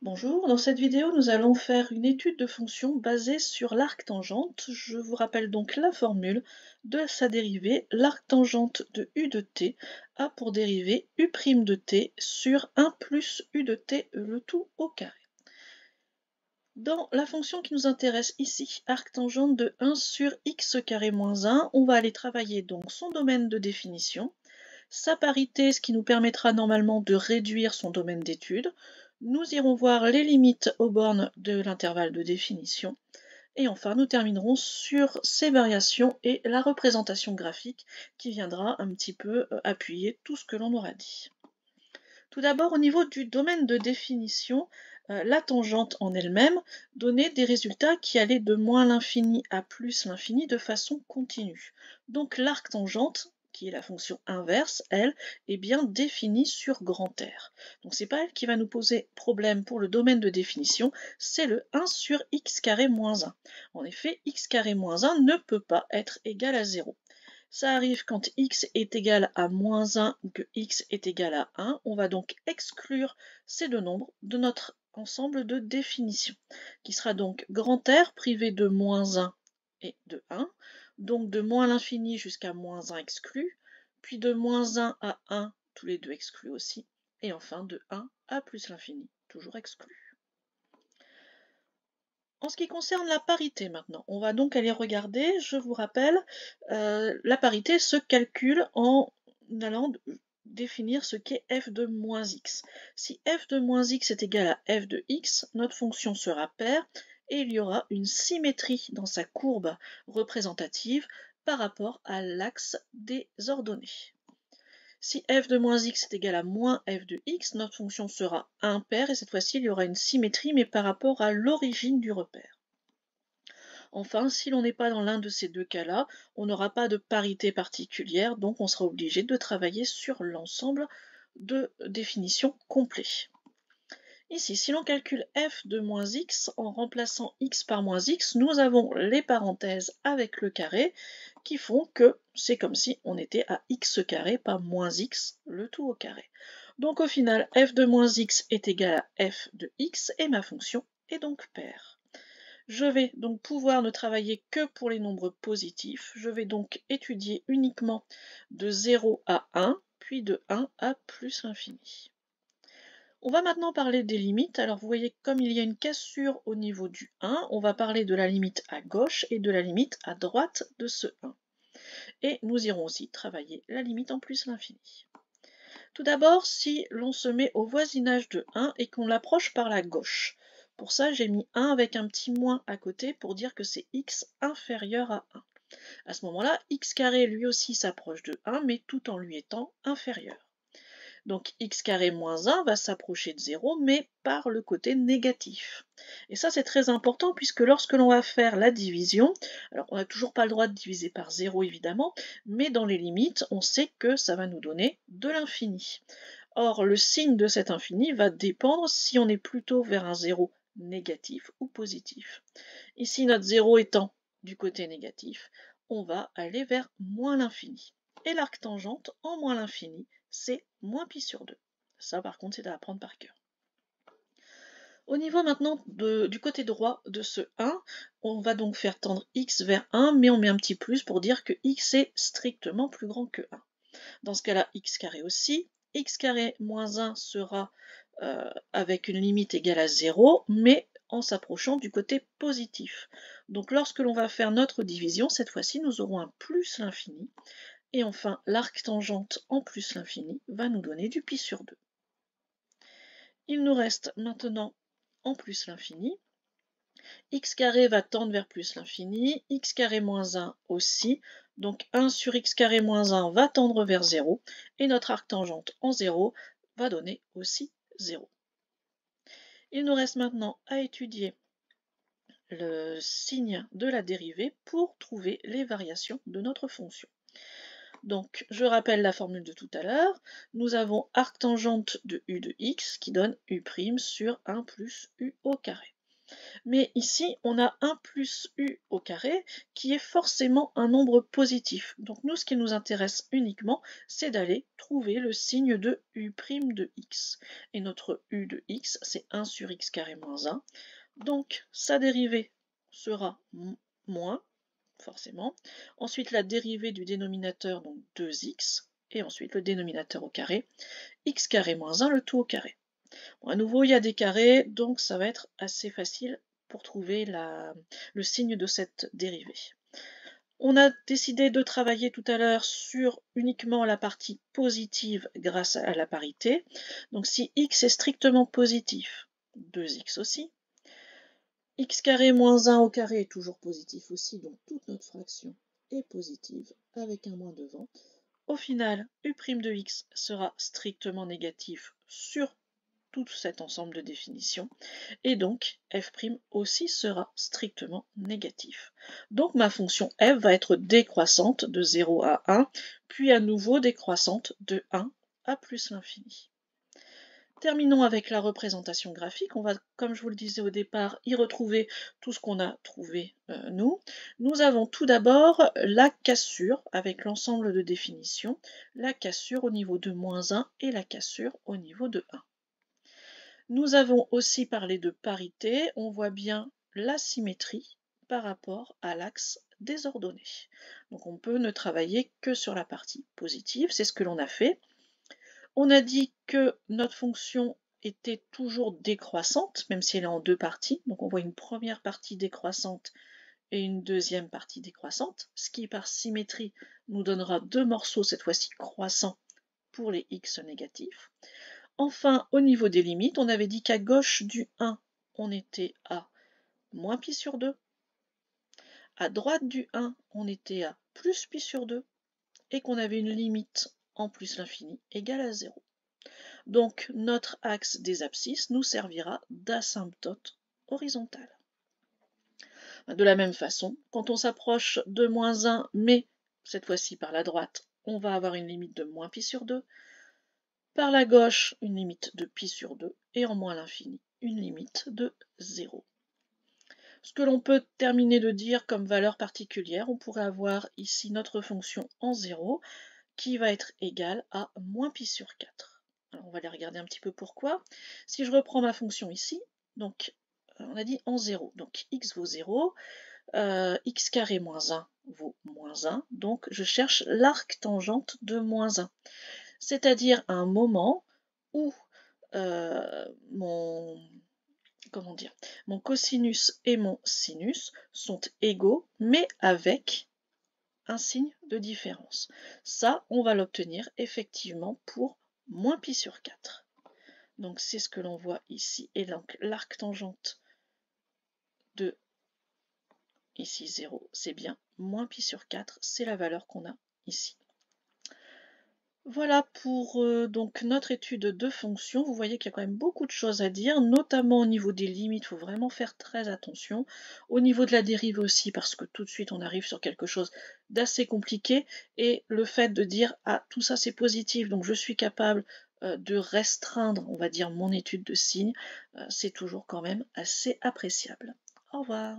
Bonjour, dans cette vidéo, nous allons faire une étude de fonction basée sur l'arctangente. Je vous rappelle donc la formule de sa dérivée. L'arctangente de u de t a pour dérivée u' de t sur 1 plus u de t, le tout au carré. Dans la fonction qui nous intéresse ici, arctangente de 1 sur x carré moins 1, on va aller travailler donc son domaine de définition, sa parité, ce qui nous permettra normalement de réduire son domaine d'étude. Nous irons voir les limites aux bornes de l'intervalle de définition. Et enfin, nous terminerons sur ces variations et la représentation graphique qui viendra un petit peu appuyer tout ce que l'on aura dit. Tout d'abord, au niveau du domaine de définition, la tangente en elle-même donnait des résultats qui allaient de moins l'infini à plus l'infini de façon continue. Donc l'arctangente, qui est la fonction inverse, elle, est bien définie sur grand R. Donc c'est pas elle qui va nous poser problème pour le domaine de définition, c'est le 1 sur x carré moins 1. En effet, x carré moins 1 ne peut pas être égal à 0. Ça arrive quand x est égal à moins 1 ou que x est égal à 1. On va donc exclure ces deux nombres de notre ensemble de définition, qui sera donc grand R privé de moins 1 et de 1, donc de moins l'infini jusqu'à moins 1 exclu, puis de moins 1 à 1, tous les deux exclus aussi, et enfin de 1 à plus l'infini, toujours exclu. En ce qui concerne la parité maintenant, on va donc aller regarder, je vous rappelle, la parité se calcule en allant définir ce qu'est f de moins x. Si f de moins x est égal à f de x, notre fonction sera paire et il y aura une symétrie dans sa courbe représentative par rapport à l'axe des ordonnées. Si f de moins x est égal à moins f de x, notre fonction sera impaire et cette fois-ci il y aura une symétrie mais par rapport à l'origine du repère. Enfin, si l'on n'est pas dans l'un de ces deux cas-là, on n'aura pas de parité particulière, donc on sera obligé de travailler sur l'ensemble de définitions complet. Ici, si l'on calcule f de moins x en remplaçant x par moins x, nous avons les parenthèses avec le carré qui font que c'est comme si on était à x carré par moins x, le tout au carré. Donc au final, f de moins x est égal à f de x et ma fonction est donc paire. Je vais donc pouvoir ne travailler que pour les nombres positifs. Je vais donc étudier uniquement de 0 à 1, puis de 1 à plus l'infini. On va maintenant parler des limites. Alors vous voyez, comme il y a une cassure au niveau du 1, on va parler de la limite à gauche et de la limite à droite de ce 1. Et nous irons aussi travailler la limite en plus l'infini. Tout d'abord, si l'on se met au voisinage de 1 et qu'on l'approche par la gauche. Pour ça, j'ai mis 1 avec un petit moins à côté pour dire que c'est x inférieur à 1. À ce moment-là, x carré lui aussi s'approche de 1, mais tout en lui étant inférieur. Donc x carré moins 1 va s'approcher de 0, mais par le côté négatif. Et ça, c'est très important, puisque lorsque l'on va faire la division, alors on n'a toujours pas le droit de diviser par 0, évidemment, mais dans les limites, on sait que ça va nous donner de l'infini. Or, le signe de cet infini va dépendre si on est plutôt vers un 0 négatif ou positif. Ici, notre 0 étant du côté négatif, on va aller vers moins l'infini. Et l'arctangente en moins l'infini, c'est moins pi sur 2. Ça, par contre, c'est à apprendre par cœur. Au niveau maintenant du côté droit de ce 1, on va donc faire tendre x vers 1, mais on met un petit plus pour dire que x est strictement plus grand que 1. Dans ce cas-là, x carré aussi. X carré moins 1 sera avec une limite égale à 0, mais en s'approchant du côté positif. Donc lorsque l'on va faire notre division, cette fois-ci, nous aurons un plus l'infini. Et enfin, l'arctangente en plus l'infini va nous donner du pi sur 2. Il nous reste maintenant en plus l'infini. X carré va tendre vers plus l'infini, x carré moins 1 aussi, donc 1 sur x carré moins 1 va tendre vers 0, et notre arctangente en 0 va donner aussi 0. Il nous reste maintenant à étudier le signe de la dérivée pour trouver les variations de notre fonction. Donc, je rappelle la formule de tout à l'heure. Nous avons arctangente de u de x qui donne u' sur 1 plus u au carré. Mais ici, on a 1 plus u au carré qui est forcément un nombre positif. Donc nous, ce qui nous intéresse uniquement, c'est d'aller trouver le signe de u' de x. Et notre u de x, c'est 1 sur x carré moins 1. Donc sa dérivée sera moins, forcément. Ensuite, la dérivée du dénominateur, donc 2x. Et ensuite, le dénominateur au carré, x carré moins 1, le tout au carré. Bon, à nouveau, il y a des carrés, donc ça va être assez facile pour trouver le signe de cette dérivée. On a décidé de travailler tout à l'heure sur uniquement la partie positive grâce à la parité. Donc si x est strictement positif, 2x aussi. X carré moins 1 au carré est toujours positif aussi, donc toute notre fraction est positive avec un moins devant. Au final, u' de x sera strictement négatif sur tout cet ensemble de définitions, et donc f' aussi sera strictement négatif. Donc ma fonction f va être décroissante de 0 à 1, puis à nouveau décroissante de 1 à plus l'infini. Terminons avec la représentation graphique. On va, comme je vous le disais au départ, y retrouver tout ce qu'on a trouvé nous. Nous avons tout d'abord la cassure avec l'ensemble de définitions, la cassure au niveau de moins 1 et la cassure au niveau de 1. Nous avons aussi parlé de parité, on voit bien la symétrie par rapport à l'axe des ordonnées. Donc on peut ne travailler que sur la partie positive, c'est ce que l'on a fait. On a dit que notre fonction était toujours décroissante, même si elle est en deux parties. Donc on voit une première partie décroissante et une deuxième partie décroissante, ce qui par symétrie nous donnera deux morceaux, cette fois-ci croissants, pour les x négatifs. Enfin, au niveau des limites, on avait dit qu'à gauche du 1, on était à moins pi sur 2. À droite du 1, on était à plus pi sur 2. Et qu'on avait une limite en plus l'infini égale à 0. Donc notre axe des abscisses nous servira d'asymptote horizontale. De la même façon, quand on s'approche de moins 1, mais cette fois-ci par la droite, on va avoir une limite de moins pi sur 2. Par la gauche, une limite de pi sur 2. Et en moins l'infini, une limite de 0. Ce que l'on peut terminer de dire comme valeur particulière, on pourrait avoir ici notre fonction en 0 qui va être égale à moins pi sur 4. Alors on va aller regarder un petit peu pourquoi. Si je reprends ma fonction ici, donc on a dit en 0, donc x vaut 0, x carré moins 1 vaut moins 1, donc je cherche l'arc tangente de moins 1, c'est-à-dire un moment où mon cosinus et mon sinus sont égaux, mais avec un signe de différence. Ça, on va l'obtenir effectivement pour moins pi sur 4. Donc c'est ce que l'on voit ici. Et donc l'arc tangente de ici 0, c'est bien moins pi sur 4, c'est la valeur qu'on a ici. Voilà pour donc notre étude de fonctions. Vous voyez qu'il y a quand même beaucoup de choses à dire, notamment au niveau des limites, il faut vraiment faire très attention. Au niveau de la dérive aussi, parce que tout de suite on arrive sur quelque chose d'assez compliqué. Et le fait de dire « Ah, tout ça c'est positif, donc je suis capable de restreindre, on va dire, mon étude de signes », c'est toujours quand même assez appréciable. Au revoir.